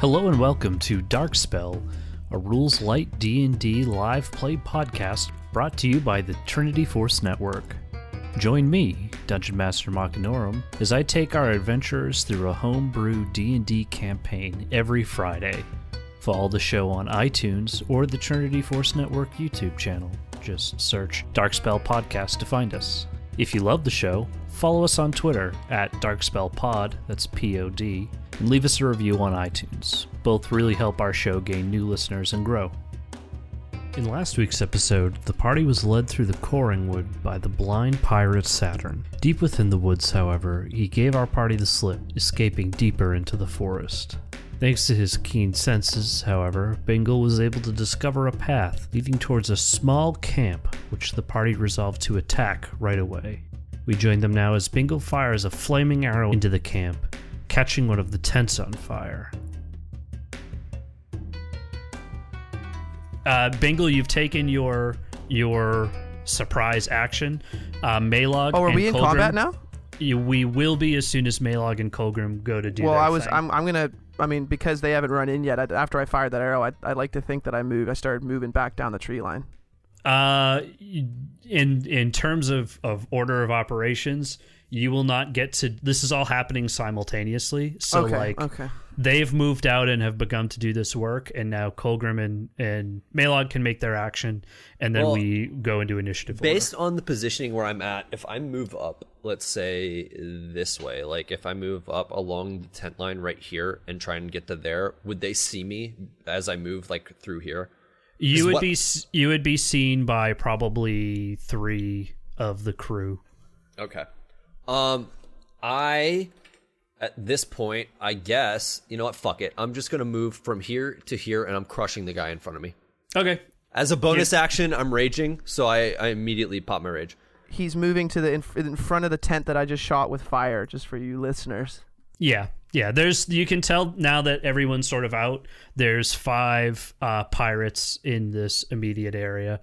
Hello and welcome to Dark Spell, a rules light D&D live play podcast brought to you by the Trinity Force Network. Join me, Dungeon Master Machinorum, as I take our adventurers through a homebrew D&D campaign every Friday. Follow the show on iTunes or the Trinity Force Network YouTube channel. Just search Dark Spell Podcast to find us. If you love the show, follow us on Twitter at DarkSpellPod, that's P-O-D, and leave us a review on iTunes. Both really help our show gain new listeners and grow. In last week's episode, the party was led through the Korringwood by the blind pirate Saturn. Deep within the woods, however, he gave our party the slip, escaping deeper into the forest. Thanks to his keen senses, however, Bingle was able to discover a path leading towards a small camp, which the party resolved to attack right away. We join them now as Bingle fires a flaming arrow into the camp, catching one of the tents on fire. Bingle, you've taken your surprise action. Maylog. Oh, are and we in Colgrim, combat now? We will be as soon as Maylog and Colgrim go to do Well, their thing. I mean, because they haven't run in yet, after I fired that arrow, I'd like to think that I started moving back down the tree line. In terms of order of operations, you will not get to... This is all happening simultaneously. So, okay. They've moved out and have begun to do this work, and now Colgrim and Maylog can make their action, and then we go into initiative based order. On the positioning where I'm at, if I move up, let's say this way, like if I move up along the tent line right here and try and get to there, would they see me as I move like through here? You would be seen by probably 3 of the crew. Okay. At this point, I guess, you know what, fuck it. I'm just going to move from here to here, and I'm crushing the guy in front of me. Okay. As a bonus action, I'm raging, so I immediately pop my rage. He's moving to the in front of the tent that I just shot with fire, just for you listeners. Yeah. You can tell now that everyone's sort of out. There's 5 pirates in this immediate area.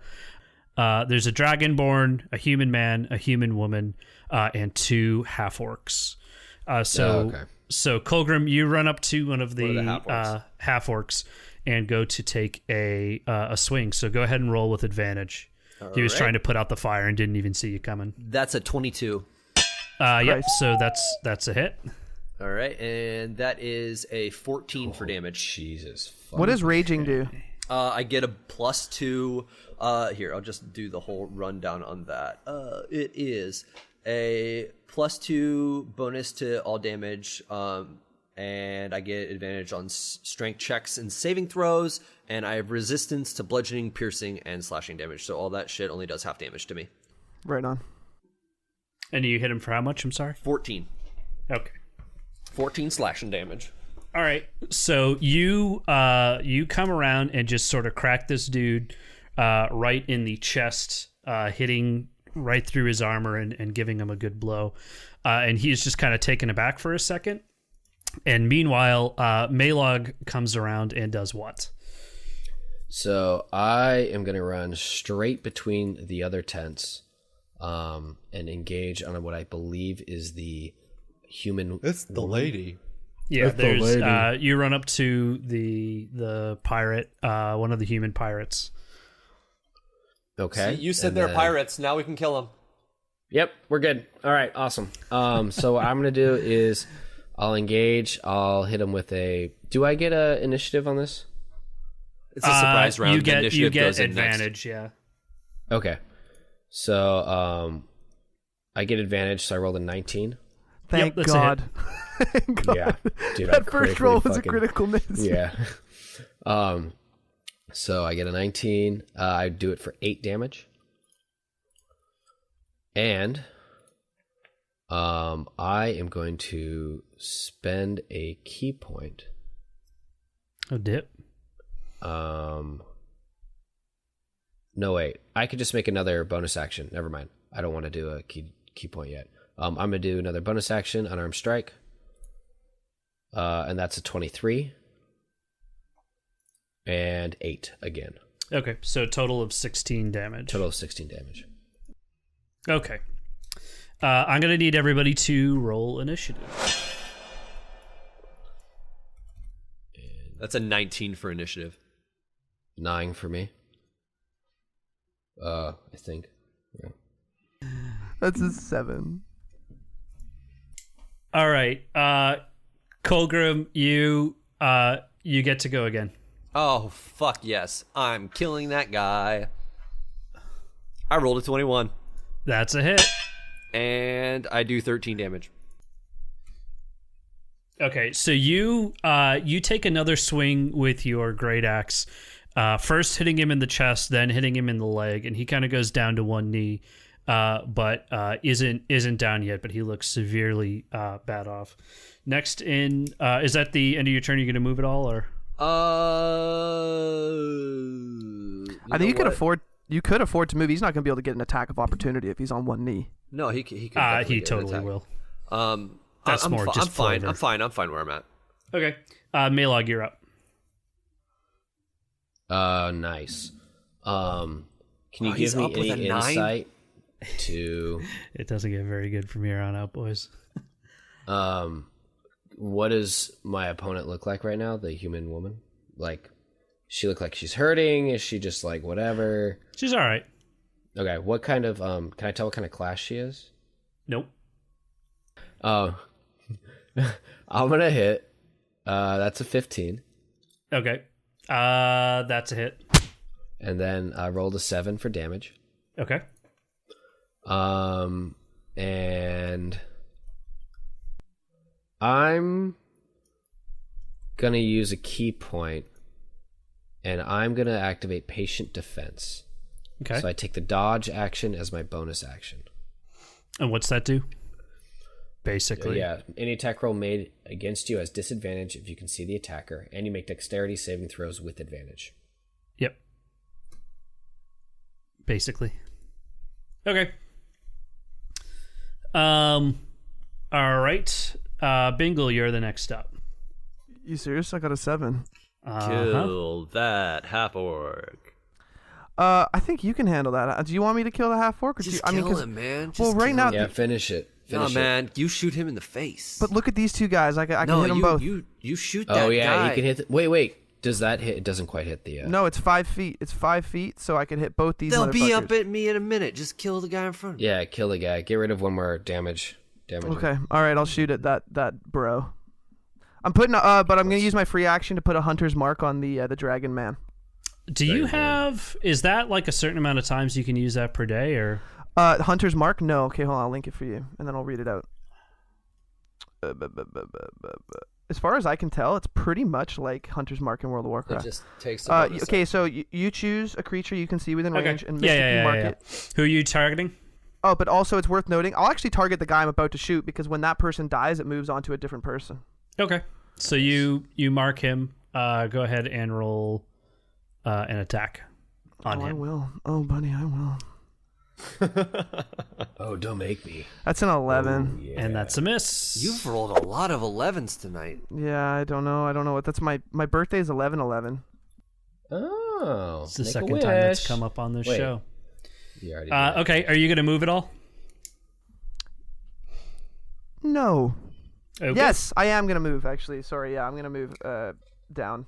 There's a dragonborn, a human man, a human woman, and 2 half-orcs. So Colgrim, you run up to one of the half-orcs and go to take a swing. So go ahead and roll with advantage. He was trying to put out the fire and didn't even see you coming. That's a 22. Yep, so that's a hit. All right, and that is a 14 for damage. Jesus. What does raging do? I get a +2. Here, I'll just do the whole rundown on that. It is a +2 bonus to all damage, and I get advantage on strength checks and saving throws, and I have resistance to bludgeoning, piercing, and slashing damage. So all that shit only does half damage to me. Right on. And you hit him for how much? I'm sorry? 14. Okay. 14 slashing damage. All right. So you come around and just sort of crack this dude right in the chest, hitting right through his armor and giving him a good blow. And he's just kind of taken aback for a second. And meanwhile, Maylog comes around and does what? So I am going to run straight between the other tents and engage on what I believe is the human... It's the lady. Yeah, there's you run up to the pirate, one of the human pirates. Okay. So you said they're pirates. Now we can kill them. Yep, we're good. All right, awesome. So what I'm going to do is I'll engage. I'll hit him with a... Do I get a initiative on this? It's a surprise round. You get advantage, yeah. Okay. So I get advantage, so I rolled a 19. Thank God. Thank God. Yeah, dude, that first roll was a critical miss. Yeah. So I get a 19. I do it for 8 damage. And I am going to spend a key point. Oh, dip. No, wait. I could just make another bonus action. Never mind. I don't want to do a key point yet. I'm going to do another bonus action, unarmed strike. And that's a 23. And 8 again. Okay, so total of 16 damage. Total of 16 damage. Okay. I'm going to need everybody to roll initiative. That's a 19 for initiative. 9 for me. I think. Yeah. That's a 7. All right. Colgrim, you get to go again. Oh, fuck yes. I'm killing that guy. I rolled a 21. That's a hit. And I do 13 damage. Okay, so you take another swing with your great axe, first hitting him in the chest, then hitting him in the leg, and he kind of goes down to one knee, but isn't down yet. But he looks severely bad off. Next in, is that the end of your turn? Are you going to move at all, or? I think you could afford to move. He's not going to be able to get an attack of opportunity if he's on one knee. No, he could. He totally will. That's more just I'm fine. flavor. I'm fine where I'm at. Okay, Maylog, you're up. Nice. Can you give me any insight to? It doesn't get very good from here on out, boys. What does my opponent look like right now? The human woman? Like, she look like she's hurting? Is she just like whatever? She's all right. Okay, what kind of can I tell what kind of class she is? Nope. I'm gonna hit. That's a 15. Okay. That's a hit. And then I rolled a 7 for damage. Okay. And I'm gonna use a key point, and I'm gonna activate Patient Defense. Okay. So I take the dodge action as my bonus action. And what's that do? Basically. Yeah, any attack roll made against you has disadvantage if you can see the attacker, and you make dexterity saving throws with advantage. Yep. Basically. Okay. All right. Bingle, you're the next up. You serious? I got a 7. Kill that half orc. I think you can handle that. Do you want me to kill the half orc? Just kill him, man. Well, right now, Yeah, finish it. No, man, you shoot him in the face. but look at these two guys. I can hit them both. you shoot that guy. Oh yeah, you can hit. Wait. Does that hit? It doesn't quite hit the. No, it's 5 feet. It's 5 feet, so I can hit both these. They'll be motherfuckers. up at me in a minute. Just kill the guy in front of me. Yeah, kill the guy. Get rid of one more damage. Okay, all right. I'll shoot at that bro. I'm putting but I'm gonna use my free action to put a hunter's mark on the dragon man. Do you have? Is that like a certain amount of times you can use that per day, or? Hunter's mark? No. Okay, hold on. I'll link it for you, and then I'll read it out. As far as I can tell, it's pretty much like Hunter's Mark in World of It Warcraft. just takes the bonus okay, up. so you choose a creature you can see within Okay. range, and mystically mark it. Who are you targeting? Oh, but also it's worth noting, I'll actually target the guy I'm about to shoot, because when that person dies, it moves on to a different person. Okay. So you mark him. Go ahead and roll an attack on him. I will. Oh, buddy, I will. Oh, don't make me. That's an 11. Oh, yeah. And that's a miss. You've rolled a lot of 11s tonight. Yeah, I don't know what. That's my birthday is 11/11. Oh, It's the make a second time that's wish. come up on this Wait. show. You already did. Okay, are you going to move at all? No. Okay. Yes, I am gonna move. Actually, sorry. Yeah, I'm gonna move down.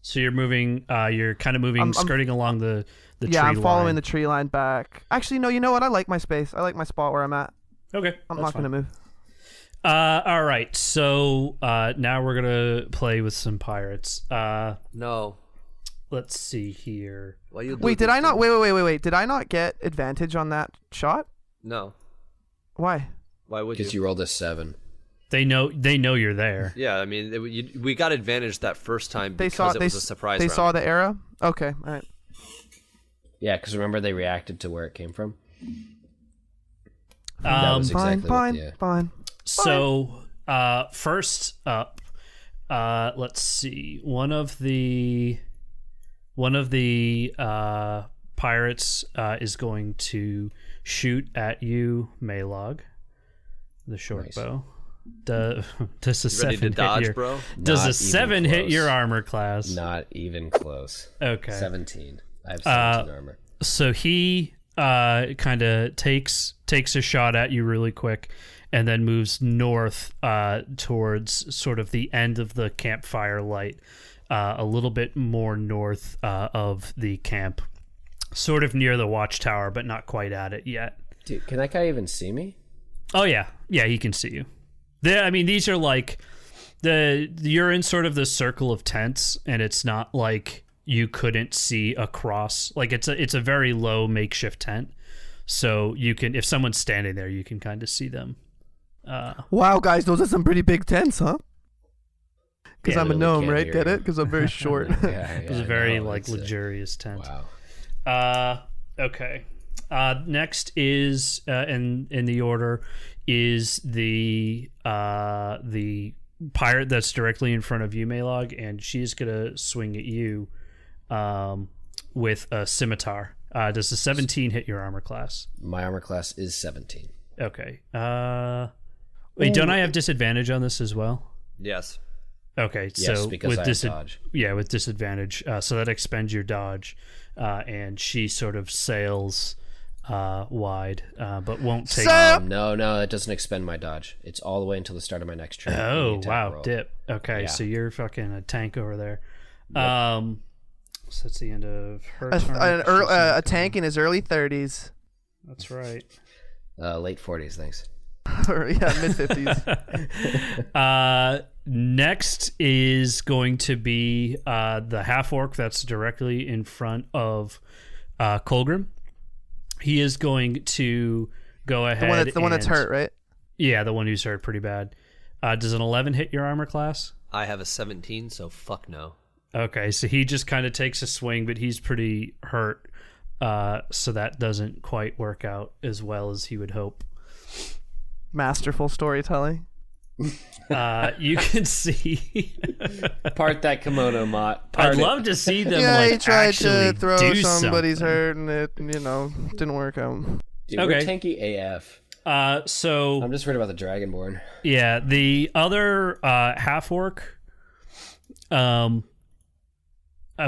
So you're moving. You're kind of moving, I'm skirting along the tree Yeah, I'm following line. the tree line back. Actually, no. You know what? I like my space. I like my spot where I'm at. Okay, I'm that's not fine. gonna move. All right. So now we're gonna play with some pirates. No. Let's see here. Why you Wait, did I not? Wait. Did I not get advantage on that shot? No. Why? Why would Because you? you rolled a 7. They know you're there. Yeah, I mean, we got advantage that first time They because saw. it was a surprise They round. saw the arrow. Okay. All right. Yeah, because remember they reacted to where it came from. That was Fine. exactly Fine. what, yeah. Fine. So first up, let's see. One of the pirates is going to shoot at you, Maylog, the short Nice. bow. Does a You 7 ready to hit dodge, your, bro? Does Not a even 7 hit close. your armor class? Not even close. Okay. 17. I have 17 armor. So he kind of takes a shot at you really quick, and then moves north towards sort of the end of the campfire light, a little bit more north of the camp, sort of near the watchtower, but not quite at it yet. Dude, can that guy even see me? Oh yeah, he can see you. I mean, these are like you're in sort of the circle of tents, and it's not like you couldn't see across. Like it's a very low makeshift tent, so you can, if someone's standing there, you can kind of see them. Wow, guys, those are some pretty big tents, huh? Because Yeah, I'm a really gnome, can't right? hear Get you. it? Because I'm very short. It was a very no, like it's a- luxurious tent. Wow. Okay. Next is in the order is the pirate that's directly in front of you, Maylog, and she's gonna swing at you with a scimitar. Does the 17 hit your armor class? My armor class is 17. Okay. Wait, don't I have disadvantage on this as well? Yes. Okay, Yes, so because with I have dodge. Yeah, with disadvantage. So that expends your dodge, and she sort of sails wide, but won't take. No, that doesn't expend my dodge. It's all the way until the start of my next turn. Oh Any attack wow, roll. dip. Okay, Yeah. so you're fucking a tank over there. So that's the end of her A, turn. an She's ear- gonna a come- tank in his early 30s. That's right. Late 40s, thanks. Or, yeah, mid 50s. Next is going to be the half orc that's directly in front of Colgrim. He is going to go ahead. The one that's hurt, right? Yeah, the one who's hurt pretty bad. Does an 11 hit your armor class? I have a 17, so fuck no. Okay, so he just kind of takes a swing, but he's pretty hurt, so that doesn't quite work out as well as he would hope. Masterful storytelling. You can see. Part that kimono, Mott. I'd love to see them He like tried actually to throw do somebody's something. hurt, and it, didn't work out. Dude, Okay. we're tanky AF. So I'm just worried about the Dragonborn. yeah, the other half orc,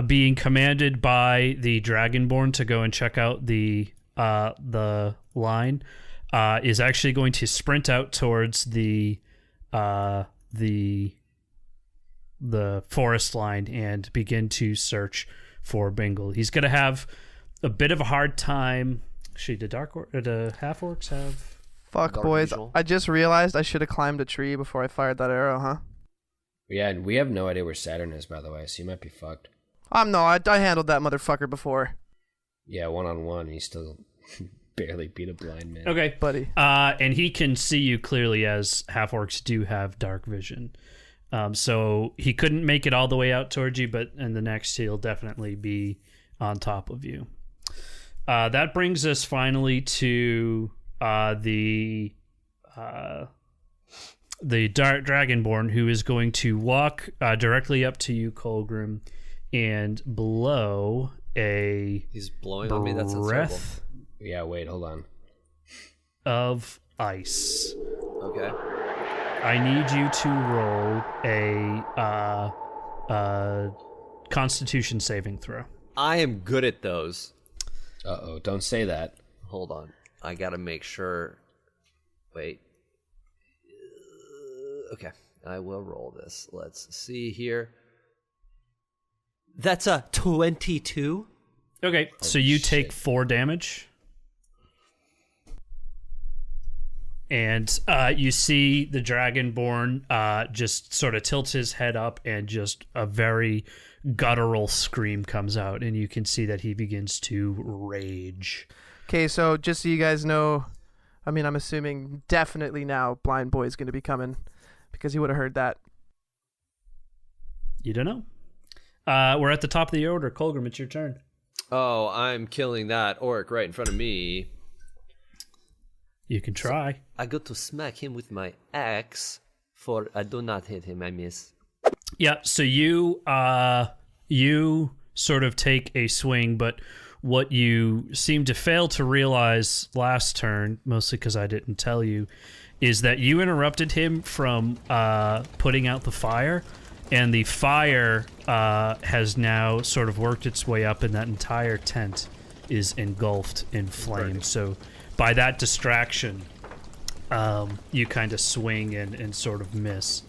being commanded by the Dragonborn to go and check out the line, is actually going to sprint out towards the forest line and begin to search for Bingle. He's going to have a bit of a hard time. Actually, do half orcs have? Fuck, Dark boys. visual. I just realized I should have climbed a tree before I fired that arrow, huh? Yeah, and we have no idea where Saturn is, by the way, so you might be fucked. I handled that motherfucker before, Yeah, one-on-one, and you still barely beat a blind man. Okay. buddy. And he can see you clearly, as half orcs do have dark vision. So he couldn't make it all the way out towards you, but in the next he'll definitely be on top of you. That brings us finally to the Dragonborn, who is going to walk directly up to you, Colgrim, and blow a He's blowing on me. That's terrible. breath Yeah, wait, hold on. of ice. Okay. I need you to roll a Constitution saving throw. I am good at those. Uh-oh, don't say that. Hold on. I gotta make sure. Wait. Okay. I will roll this. Let's see here. That's a 22. Okay, so you take 4 damage. And you see the Dragonborn just sort of tilts his head up, and just a very guttural scream comes out, and you can see that he begins to rage. Okay, so just so you guys know, I mean, I'm assuming definitely now Blind Boy's going to be coming because he would have heard that. You don't know. We're at the top of the order. Colgrim, it's your turn. Oh, I'm killing that orc right in front of me. You can try. I go to smack him with my axe. For I do not hit him. I miss. Yeah, so you sort of take a swing, but what you seem to fail to realize last turn, mostly because I didn't tell you, is that you interrupted him from putting out the fire, and the fire has now sort of worked its way up in that entire tent is engulfed in flame. So by that distraction, you kind of swing and sort of miss.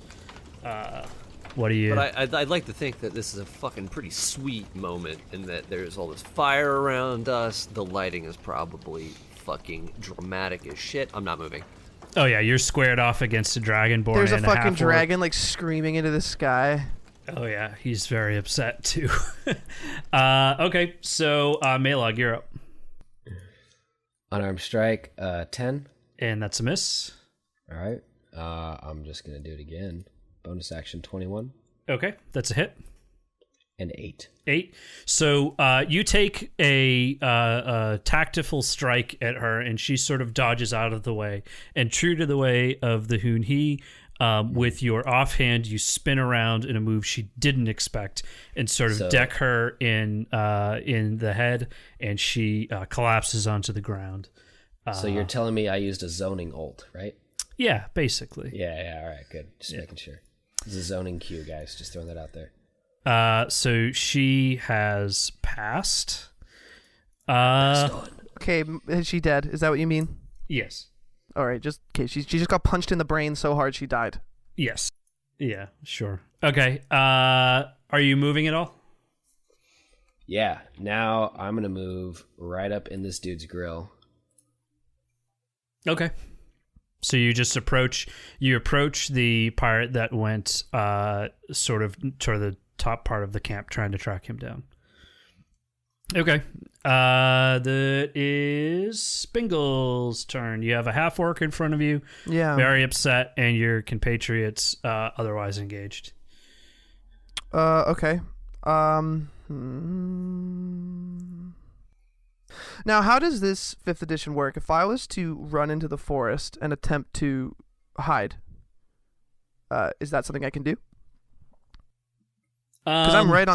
What do you... But I'd like to think that this is a fucking pretty sweet moment in that there's all this fire around us. The lighting is probably fucking dramatic as shit. I'm not moving. Oh yeah, you're squared off against a dragonborn. There's a and fucking half-orc. dragon like screaming into the sky. Oh yeah, he's very upset too. Okay, so Maelog, you're up. Unarmed strike, 10. And that's a miss. All right. I'm just going to do it again. Bonus action 21. Okay, that's a hit. And 8. 8. So you take a tactical strike at her, and she sort of dodges out of the way. And true to the way of the Hun-He, with your offhand, you spin around in a move she didn't expect, and sort of deck her in the head, and she collapses onto the ground. So you're telling me I used a zoning ult, right? Yeah, basically. Yeah, all right, good. Just making sure. It's a zoning cue, guys. Just throwing that out there. So she has passed. Okay, is she dead? Is that what you mean? Yes. All right, just okay. She just got punched in the brain so hard she died. Yes. Yeah, sure. Okay. Are you moving at all? Yeah. Now I'm gonna move right up in this dude's grill. Okay. So you just approach the pirate that went sort of toward the top part of the camp, trying to track him down. Okay. That is Bingle's turn. You have a half orc in front of you. Yeah. Very upset, and your compatriots otherwise engaged. Okay. Now, how does this 5th edition work? If I was to run into the forest and attempt to hide, is that something I can do? Because I'm right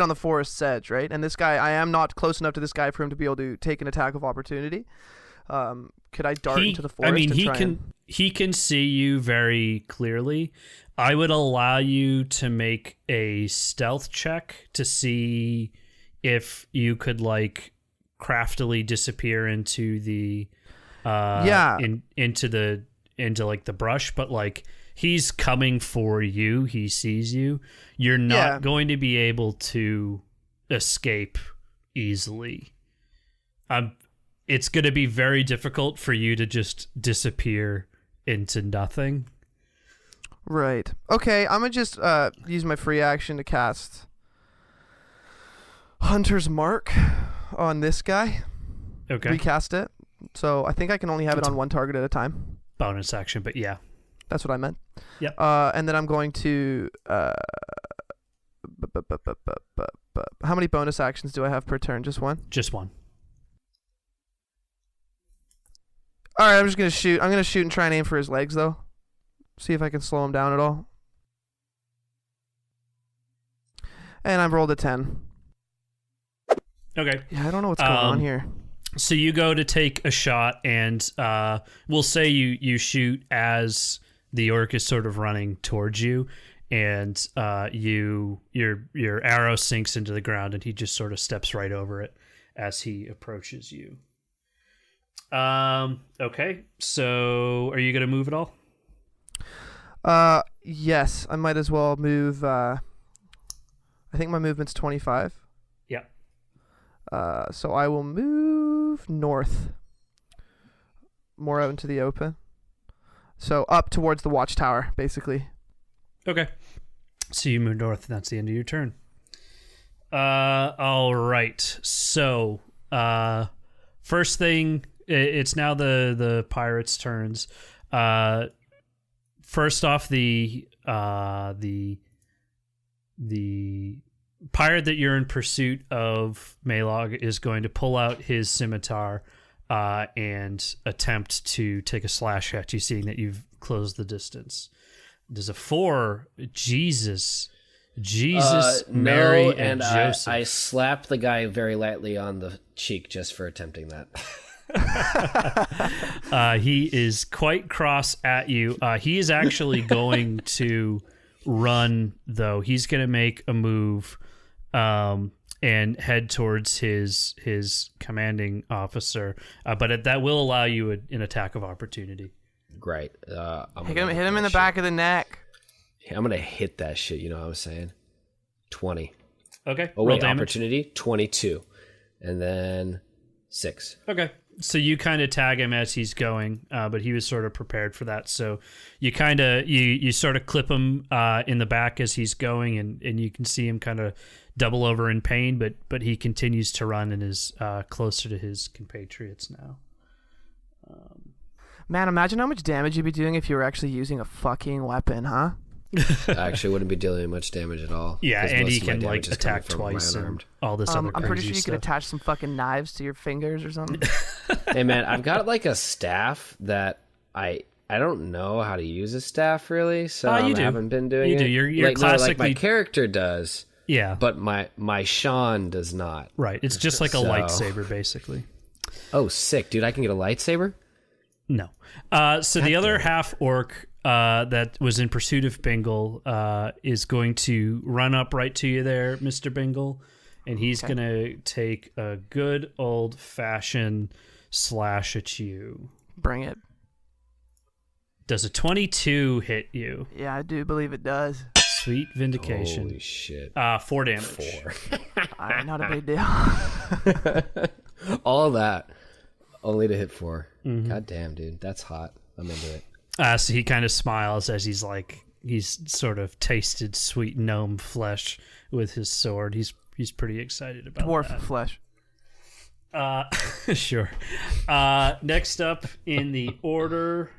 on the forest's edge, right? And this guy, I am not close enough to this guy for him to be able to take an attack of opportunity. Could I dart into the forest? I mean, he can see you very clearly. I would allow you to make a stealth check to see if you could like craftily disappear into the into like the brush, but like he's coming for you. He sees you. You're not going to be able to escape easily. It's going to be very difficult for you to just disappear into nothing. Right. Okay, I'm going to just use my free action to cast Hunter's Mark on this guy. Okay. Recast it. So I think I can only have it on one target at a time. Bonus action, but yeah. That's what I meant. Yep. And then I'm going to... how many bonus actions do I have per turn? Just one? Just one. All right, I'm just going to shoot. I'm going to shoot and try and aim for his legs, though. See if I can slow him down at all. And I've rolled a 10. Okay. Yeah, I don't know what's going on here. So you go to take a shot, and we'll say you shoot as the orc is sort of running towards you, and your arrow sinks into the ground, and he just sort of steps right over it as he approaches you. Okay. So are you gonna move at all? Yes, I might as well move. I think my movement's 25. Yeah. So I will move north, more out into the open. So up towards the watchtower, basically. Okay. So you move north, and that's the end of your turn. All right. So, first thing, it's now the pirates' turns. First off, the pirate that you're in pursuit of, Maelog, is going to pull out his scimitar and attempt to take a slash at you, seeing that you've closed the distance. Does a 4. Jesus, Mary, no, and Joseph. I slapped the guy very lightly on the cheek just for attempting that. He is quite cross at you. He is actually going to run, though. He's going to make a move, and and head towards his commanding officer. But that will allow you an attack of opportunity. Great. Hit him in the back of the neck. I'm gonna hit that shit. You know what I'm saying? 20. Okay. Oh roll wait, damage. opportunity 22, and then 6. Okay. So you kind of tag him as he's going, but he was sort of prepared for that. So you kind of you sort of clip him in the back as he's going, and you can see him kind of double over in pain, but he continues to run and is closer to his compatriots now. Man, imagine how much damage you'd be doing if you were actually using a fucking weapon, huh? I actually wouldn't be dealing much damage at all. Yeah, 'cause and most he of my can like damage is coming attack from my twice and unarmed. all this other I'm pretty crazy sure you stuff. could attach some fucking knives to your fingers or something. Hey man, I've got like a staff that I don't know how to use a staff really, so Oh, you I do. haven't been doing You it. do. You're like, no, like my classically- character does, Yeah, but my Sean does not. right. It's just like a So- lightsaber, basically. Oh, sick, dude! I can get a lightsaber. No. So the other half orc that was in pursuit of Bingle is going to run up right to you there, Mr. Bingle, and he's going to take a good old fashioned slash at you. Bring it. Does a 22 hit you? Yeah, I do believe it does. Sweet vindication. Holy shit! 4 damage. 4. Not a big deal. All that only to hit 4. Mm-hmm. God damn, dude, that's hot. I'm into it. So he kind of smiles as he's sort of tasted sweet gnome flesh with his sword. He's pretty excited about Dwarf that. flesh. Sure. Next up in the order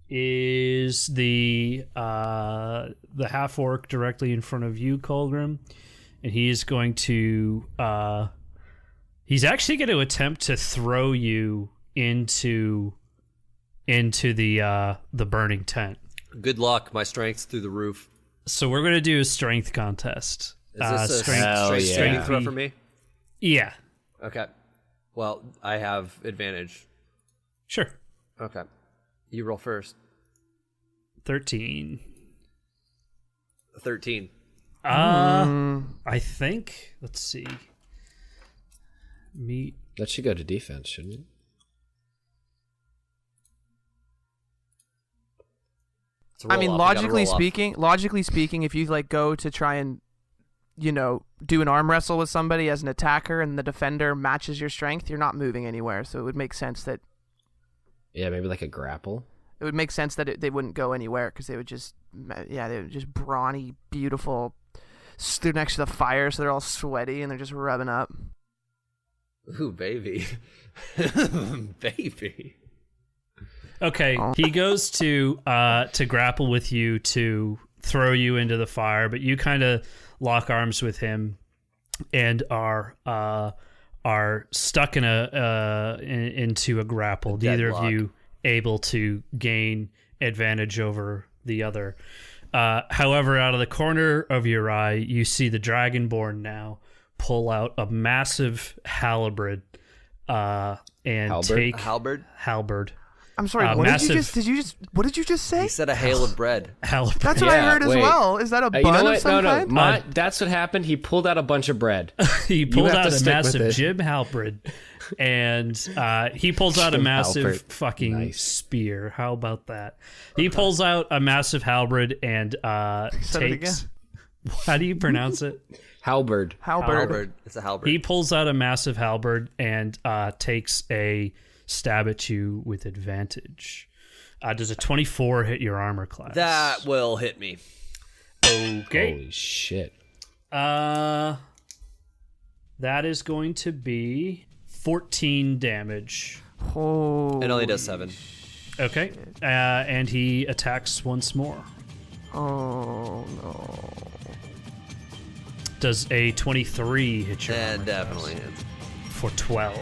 is the half orc directly in front of you, Colgrim, and he's going to he's actually going to attempt to throw you into the burning tent. Good luck. My strength's through the roof. So we're going to do a strength contest. Is this a strength? Hell straight yeah. saving throw for me? Yeah. Okay. Well, I have advantage. Sure. Okay. You roll first. 13. 13. I think. Let's see. Meet. That should go to defense, shouldn't it? It's a roll I mean, off. You gotta logically roll off. speaking, if you like go to try and, do an arm wrestle with somebody as an attacker and the defender matches your strength, you're not moving anywhere. So it would make sense that Yeah, maybe like a grapple. they wouldn't go anywhere because they would just brawny, beautiful. Stood next to the fire, so they're all sweaty and they're just rubbing up. Ooh, baby. Baby. Okay, he goes to grapple with you to throw you into the fire, but you kind of lock arms with him and are stuck into a grapple. Neither of Deadlock. you able to gain advantage over the other. However, out of the corner of your eye, you see the Dragonborn now pull out a massive halberd and Halberd? take Halberd? I'm sorry. What What did you just say? He said a hail of bread. halberd. That's what I Yeah, heard as wait. well. Is that a bun You know of what? some No, kind? that's what happened. He pulled out a bunch of bread. He pulled have out to a stick with massive it. Jim halberd, and he pulls out a Jim massive Halpert. fucking Nice. spear. How about that? He pulls out a massive halberd and Said it takes. How do you pronounce it? Halberd. Halberd. Halberd. It's a halberd. He pulls out a massive halberd and takes a stab at you with advantage. Does a 24 hit your armor class? That will hit me. Okay. Holy shit. That is going to be 14 damage. Oh. It only does 7. Okay. And he attacks once more. Oh no. Does a 23 hit your And armor definitely class? hits. For 12.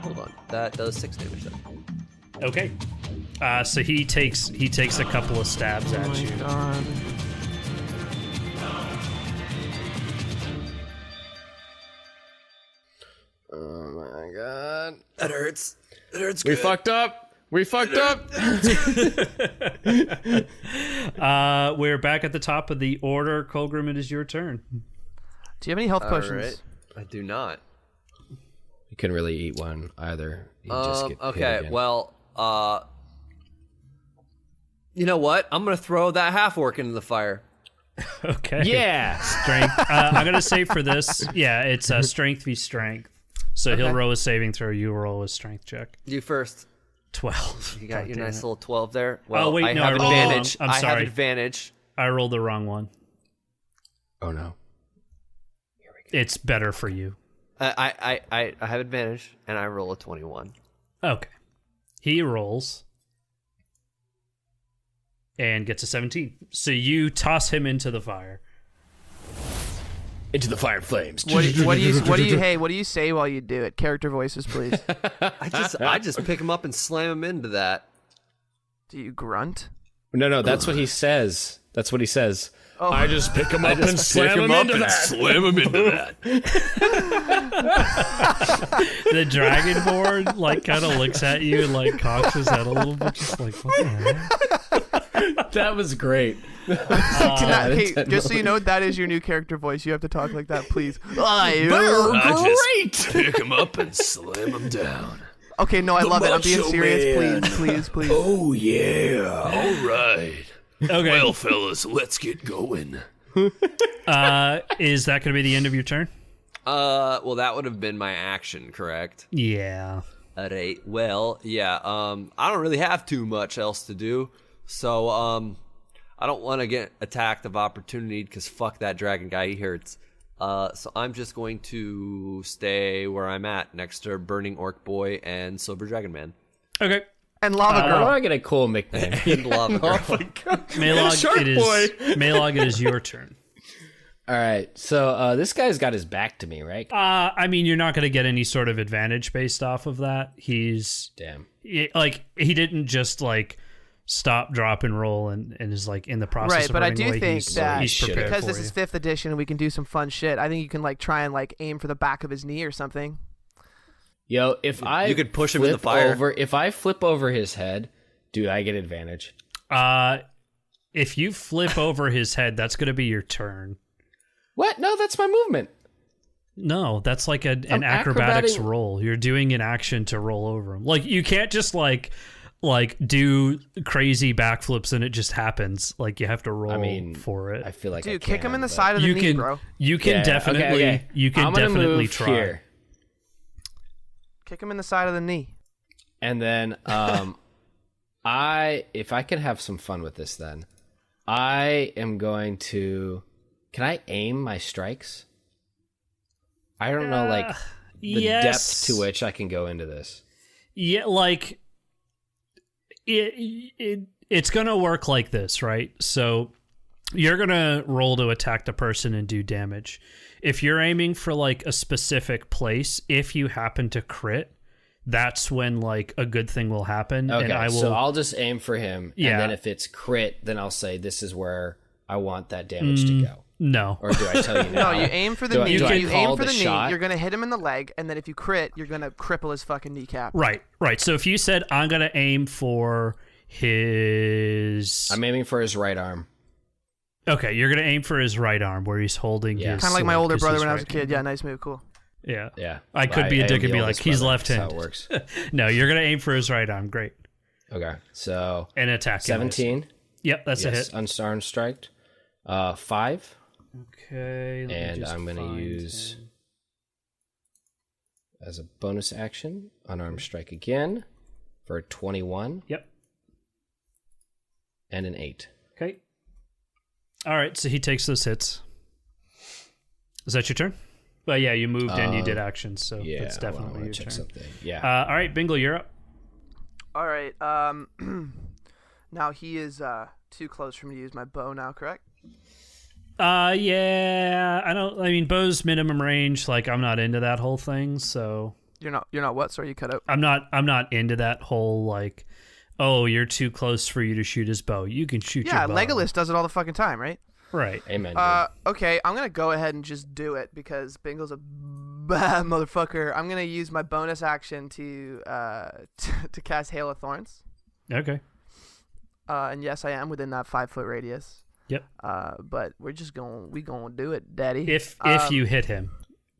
Hold on. That does 6 damage then. Okay. So he takes a couple of stabs at you. God. Oh my god. That hurts. It hurts We good. fucked up. We fucked up. We're back at the top of the order. Colgrim, it is your turn. Do you have any health potions? Right. I do not. You couldn't really eat one either. You just get hit Okay, again. well, you know what? I'm gonna throw that half orc into the fire. Okay. Yeah. Strength. I'm gonna say for this, yeah, it's strength v strength. So he'll roll a saving throw. You roll a strength check. You first. 12. You got God your damn nice it. little 12 there. Well, wait, I no, have I rolled advantage. wrong. I'm I have sorry. advantage. I rolled the wrong one. Oh no. It's better for you. I have advantage, and I roll a 21. Okay. He rolls and gets a 17. So you toss him into the fire. Into the fire flames. What do you say while you do it? Character voices, please. I just pick him up and slam him into that. Do you grunt? No, that's what he says. That's what he says. Oh. I just pick him up and slam him into that. Slam him into that. The dragonborn like kind of looks at you and like cocks his head a little bit, just like, what the heck? That was great. Okay, just so you know, that is your new character voice. You have to talk like that, please. I just pick him up and slam him down. Okay, no, I love it. I'm being Macho serious. Man. Please. Oh yeah, all right. Okay. Well, fellas, let's get going. Is that going to be the end of your turn? Well, that would have been my action, correct? Yeah. All right. Well, yeah. I don't really have too much else to do, so I don't want to get attacked of opportunity because fuck that dragon guy, he hurts. So I'm just going to stay where I'm at, next to Burning Orc Boy and Silver Dragon Man. Okay. And Lava I Girl. want to get a cool nickname. And Lava Girl. Maylog, it is your turn. All right, so this guy's got his back to me, right? I mean, you're not going to get any sort of advantage based off of that. Damn. He didn't just like stop, drop, and roll, and is like in the process Right, of but I running do away. think that he's prepared because for this you. is 5th edition and we can do some fun shit, I think you can like try and like aim for the back of his knee or something. Yo, if You could push him in the fire. If I flip over his head, do I get advantage? If you flip over his head, that's going to be your turn. What? No, that's my movement. No, that's like an I'm acrobatics acrobating- roll. You're doing an action to roll over him. Like you can't just like do crazy backflips and it just happens. Like you have to roll for it. I feel like Dude, I kick him can, in the but- side of the knee, bro. You can Yeah, definitely okay. you can I'm gonna definitely move try. here. Kick him in the side of the knee. And then if I can have some fun with this, then I am going to. Can I aim my strikes? I don't know, like the depth to which I can go into this. Yeah, like it's gonna work like this, right? So you're gonna roll to attack the person and do damage. If you're aiming for like a specific place, if you happen to crit, that's when like a good thing will happen. Okay, and so I'll just aim for him, Yeah. and then if it's crit, then I'll say this is where I want that damage to go. No. Or do I tell you now? No, you aim for the knee. Do I You call aim for the knee. shot? You're gonna hit him in the leg, and then if you crit, you're gonna cripple his fucking kneecap. Right. So if you said I'm gonna aim for his I'm aiming for his right arm. Okay, you're gonna aim for his right arm where he's holding his Kind of like my sword, older 'cause brother he's when I was a right-handed. kid. Yeah, nice move, cool. Yeah. Yeah. I could be a dick am and the be like, oldest he's brother. left-handed. That's how it works. No, you're gonna aim for his right arm. Great. Okay, so And attack. 17. Yep, that's a hit. Unarmed strike. 5. Okay. let me And just I'm going to find use, him. as a bonus action, unarmed strike again for a 21 Yep. and an 8. Okay. All right, so he takes those hits. Is that your turn? Well, yeah, you moved and you did actions, so Yeah, that's hold on, I definitely wanna your check turn. something. Yeah. All right, Bingle, you're up. All right. Now he is too close for me to use my bow now, correct? Yeah, I mean, bow's minimum range. Like, I'm not into that whole thing, so You're not what? Sorry, you cut out. I'm not into that whole like, oh, you're too close for you to shoot his bow. You can shoot Yeah, your bow. Legolas does it all the fucking time, right? Right. Amen. dude. Okay, I'm gonna go ahead and just do it because Bingle's a bad motherfucker. I'm gonna use my bonus action to cast Hail of Thorns. Okay. And yes, I am within that 5-foot radius. Yep. But we gonna do it, Daddy. If you hit him,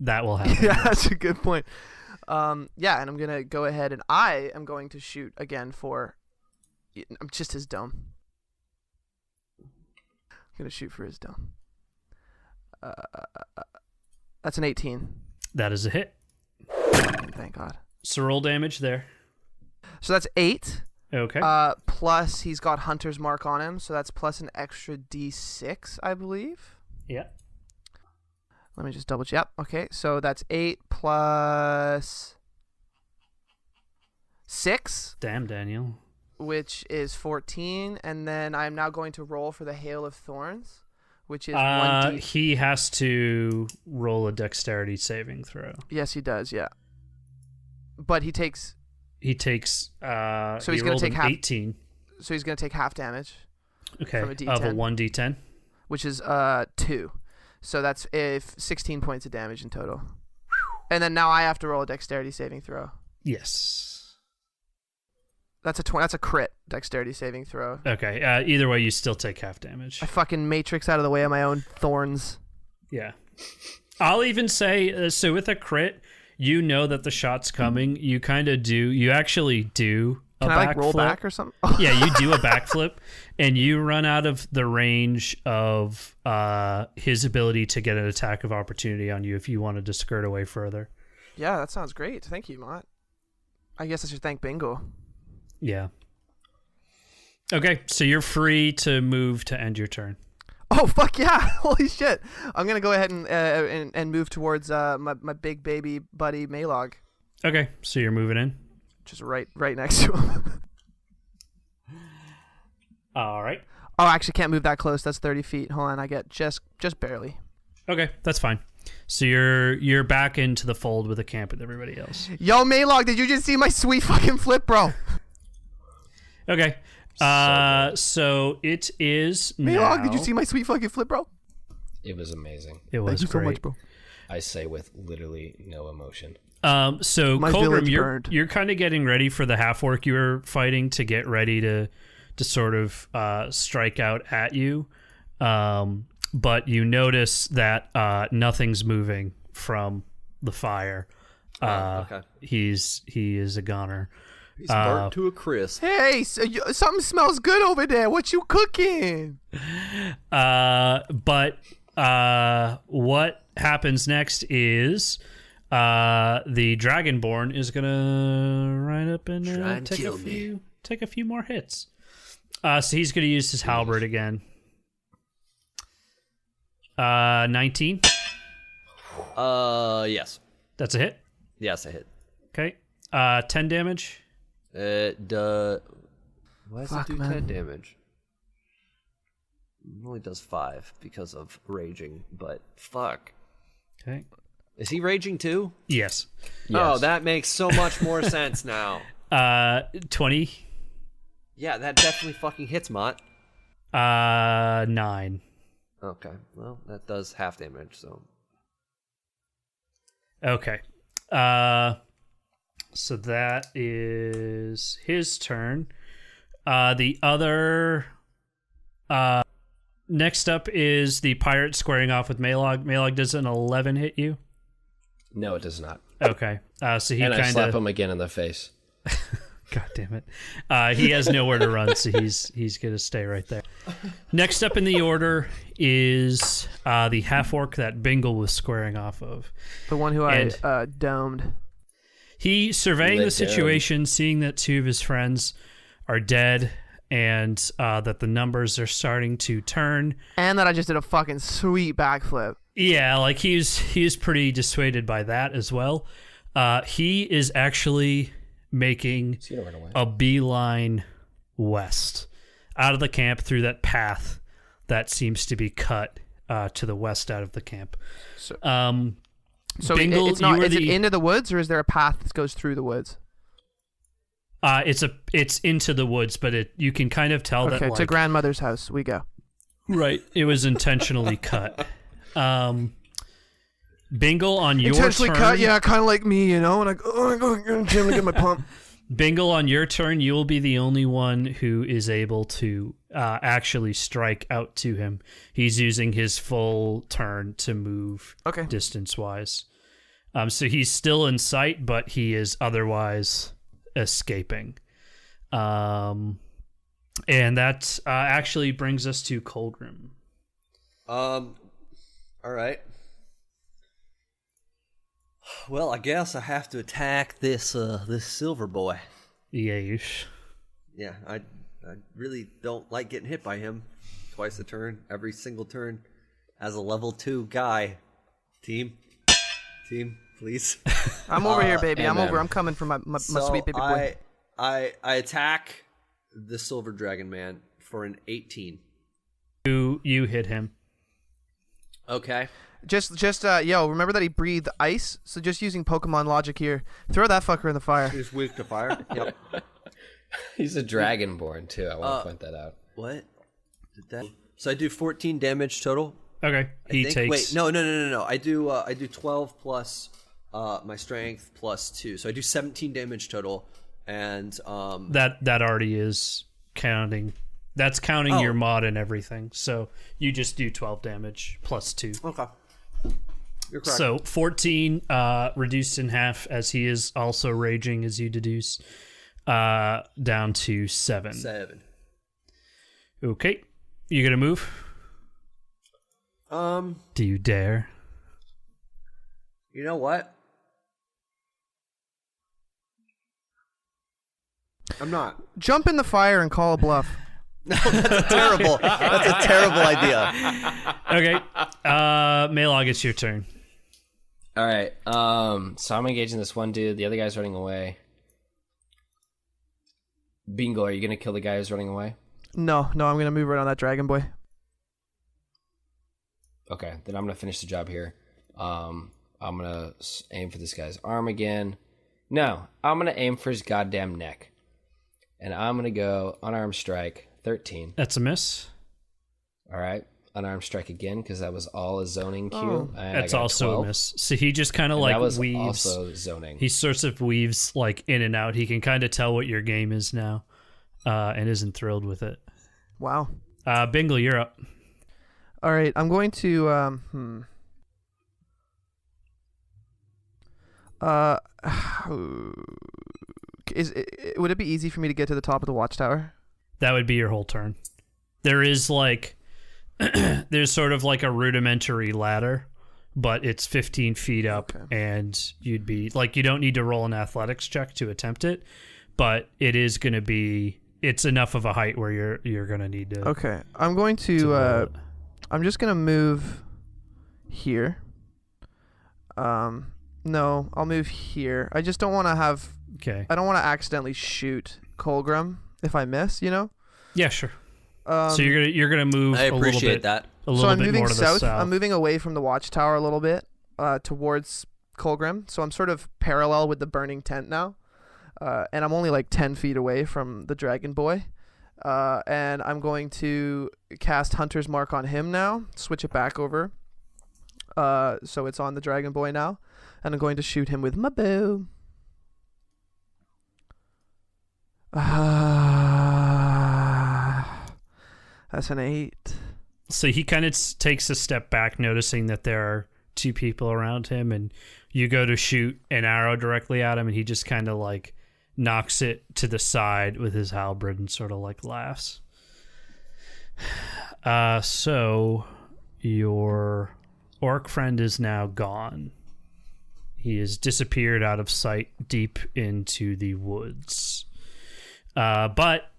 that will happen. Yeah, that's a good point. Yeah, and I'm gonna go ahead and I am going to shoot again for just his dome. I'm gonna shoot for his dome. That's an 18. That is a hit. Thank God. So roll damage there. So that's 8. Okay. Plus he's got Hunter's Mark on him, so that's plus an extra D6, I believe. Yeah. Let me just double check. Yep. Okay, so that's 8 plus 6. Damn, Daniel. Which is 14, and then I'm now going to roll for the Hail of Thorns, which is 1d. He has to roll a dexterity saving throw. Yes, he does, yeah. But he takes... so he's going to take half... 18. So he's going to take half damage. Okay, from a D10, of a 1d10. Which is 2. So that's 16 points of damage in total. And then now I have to roll a dexterity saving throw. Yes. That's a crit dexterity saving throw. Okay. Either way, you still take half damage. I fucking matrix out of the way of my own thorns. Yeah. I'll even say, so with a crit, you know that the shot's coming. You kind of do. You actually do a Can I like roll backflip. back or something? Yeah, you do a backflip, and you run out of the range of his ability to get an attack of opportunity on you if you wanted to skirt away further. Yeah, that sounds great. Thank you, Mott. I guess I should thank Bingle. Yeah. Okay, so you're free to move to end your turn. Oh fuck yeah! Holy shit! I'm gonna go ahead and move towards my big baby buddy Maylog. Okay, so you're moving in. Just right next to him. All right. Oh, I actually can't move that close. That's 30 feet. Hold on, I get just barely. Okay, that's fine. So you're back into the fold with the camp with everybody else. Yo, Maylog, did you just see my sweet fucking flip, bro? Okay. So it is now. Maylog, did you see my sweet fucking flip, bro? It was amazing. It was Thank you great. so much, bro. I say with literally no emotion. So My Colgrim, village burned. you're kind of getting ready for the half orc you were fighting to get ready to sort of strike out at you. But you notice that nothing's moving from the fire. Okay. He is a goner. He's burnt to a crisp. Hey, something smells good over there. What you cooking? But what happens next is the Dragonborn is gonna ride up and Try and take a few more hits. So he's gonna use his halberd again. 19. Yes. That's a hit. Yes, I hit. Okay. 10 damage. Why does Fuck, it do man. 10 damage? It only does 5 because of raging, but fuck. Okay. Is he raging too? Yes. Oh, that makes so much more sense now. 20. Yeah, that definitely fucking hits, Mott. 9. Okay, well, that does half damage, so... Okay. So that is his turn. The other... next up is the pirate squaring off with Maylog. Maylog, does an 11 hit you? No, it does not. Okay. So he And kind I slap of... him again in the face. God damn it. He has nowhere to run, so he's going to stay right there. Next up in the order is the half-orc that Bingle was squaring off of. The one who I domed. He, surveying Lit the situation, seeing that 2 of his friends are dead and that the numbers are starting to turn. And that I just did a fucking sweet backflip. Yeah, like he's pretty dissuaded by that as well. He is actually making a beeline west out of the camp through that path that seems to be cut to the west out of the camp. So Bingle, it's not. you were Is it into the woods, or is there a path that goes through the woods? It's into the woods, but you can kind of tell that. Okay, like, to grandmother's house we go. Right, it was intentionally cut. Bingle, on your Intentionally turn. cut, yeah, kind of like me, you know. And I go to the gym to get my pump. Bingle, on your turn, you will be the only one who is able to actually strike out to him. He's using his full turn to move distance-wise. So he's still in sight, but he is otherwise escaping. And that actually brings us to Korringwood. All right. Well, I guess I have to attack this silver boy. Yeesh. Yeah, I really don't like getting hit by him twice a turn, every single turn, as a level 2 guy. Team, please. I'm over here, baby. I'm amen. over. I'm coming for my sweet baby boy. I attack the silver dragon man for an 18. You hit him. Okay. Just remember that he breathed ice? So just using Pokemon logic here, throw that fucker in the fire. He's weak to fire. Yep. He's a dragonborn too. I want to point that out. What? So I do 14 damage total. Okay. He takes. Wait, no. I do 12 plus my strength plus 2. So I do 17 damage total, and That already is counting. That's counting your mod and everything. So you just do 12 damage plus 2. Okay. You're correct. So 14 reduced in half as he is also raging as you deduce. Down to 7. 7. Okay. You gonna move? Do you dare? You know what? I'm not. Jump in the fire and call a bluff. No, that's a terrible idea. Okay. Maylog, it's your turn. All right. So I'm engaging this one dude. The other guy's running away. Bingle, are you gonna kill the guy who's running away? No, I'm gonna move right on that dragon boy. Okay, then I'm gonna finish the job here. I'm gonna aim for this guy's arm again. No, I'm gonna aim for his goddamn neck, and I'm gonna go unarmed strike 13. That's a miss. All right, unarmed strike again because that was all a zoning cue. Oh. And I That's got also 12. a miss. So he just kind of And like that was weaves. also zoning. He sorts of weaves like in and out. He can kind of tell what your game is now, and isn't thrilled with it. Wow. Bingle, you're up. All right, I'm going to would it be easy for me to get to the top of the watchtower? That would be your whole turn. There is like, there's sort of like a rudimentary ladder, but it's 15 feet up, and you'd be like, you don't need to roll an athletics check to attempt it, but it is going to be, it's enough of a height where you're going to need to. Okay, I'm going to I'm just going to move here. No, I'll move here. I just don't want to have. Okay. I don't want to accidentally shoot Korringwood if I miss. You know. Yeah, sure. So you're gonna move. I appreciate that. A little so I'm bit moving more to the south. south. I'm moving away from the watchtower a little bit towards Korringwood. So I'm sort of parallel with the burning tent now, and I'm only like 10 feet away from the dragon boy. And I'm going to cast Hunter's Mark on him now. Switch it back over. So it's on the dragon boy now, and I'm going to shoot him with my bow. That's an 8. So he kind of takes a step back, noticing that there are 2 people around him, and you go to shoot an arrow directly at him, and he just kind of like knocks it to the side with his halberd and sort of like laughs. So your orc friend is now gone. He has disappeared out of sight deep into the woods. But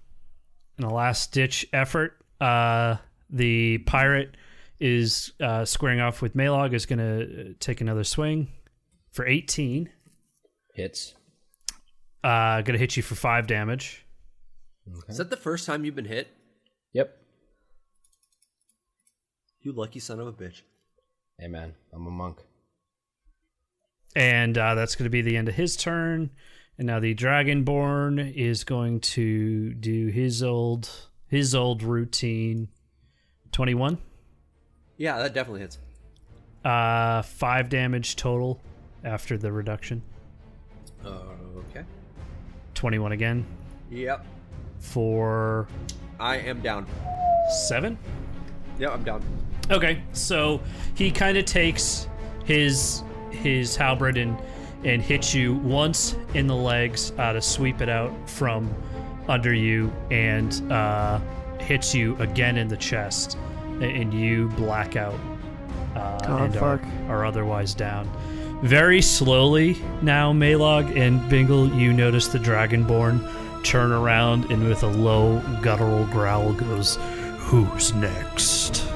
in a last-ditch effort, the pirate is squaring off with Maylog, is going to take another swing for 18. Hits. Going to hit you for 5 damage. Okay. Is that the first time you've been hit? Yep. You lucky son of a bitch. Hey man, I'm a monk. And that's going to be the end of his turn. And now the Dragonborn is going to do his old routine. 21. Yeah, that definitely hits. 5 damage total after the reduction. Okay. 21 again. Yep. For I am down. 7? Yeah, I'm down. Okay, so he kind of takes his halberd and hits you once in the legs to sweep it out from under you, and hits you again in the chest, and you black out and are otherwise down. Very slowly now, Maylog and Bingle, you notice the Dragonborn turn around and with a low guttural growl goes, "Who's next?"